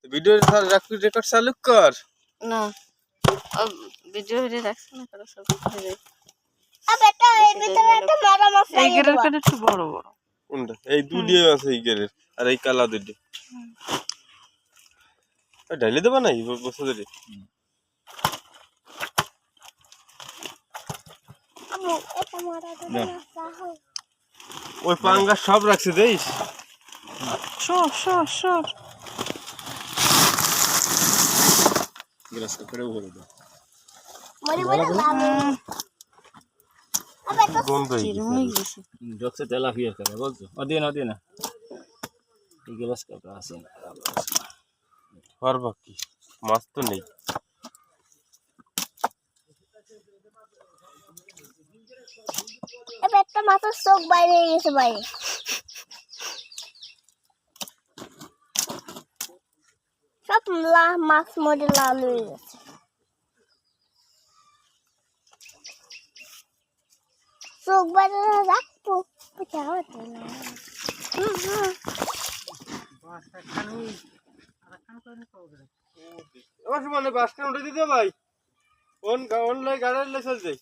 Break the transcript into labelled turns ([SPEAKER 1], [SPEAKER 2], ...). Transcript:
[SPEAKER 1] video record চালু কর
[SPEAKER 2] না ভিডিও রাখছ না কারো সব হয়ে যায়
[SPEAKER 3] এই ভিতরে একটা বড় মাছ
[SPEAKER 2] এই গেরের একটু বড় বড়
[SPEAKER 1] কোনটা এই দুটি আছে এই গেরের আর এই কালা দুটি ঢাইলে দেবা নাই বসে ধরে
[SPEAKER 3] আমু এটা মারা দেবে
[SPEAKER 1] ওই পাঙ্গা সব রাখছে দেইস
[SPEAKER 2] সর
[SPEAKER 4] গ্লাস করে ভরে দাও
[SPEAKER 3] মরি মরি লাল আবে তো
[SPEAKER 1] গন্ধ
[SPEAKER 2] চিরুন হয়ে গেছে
[SPEAKER 4] জকসে তেলাপিয়া করে বলছো ওদিন না এই গ্লাস কাটা আছে না
[SPEAKER 1] পারবা কি মাছ তো নেই
[SPEAKER 3] এবে একটা মাছের চোখ বাইরে গেছে বাইরে সব মাছ মরে লাল হয়ে গেছে চোখ বাইরে রাখবো যাওয়া না
[SPEAKER 1] মানে বাসটা উঠে দিতে ভাই অনলাইন গাড়ি চলছে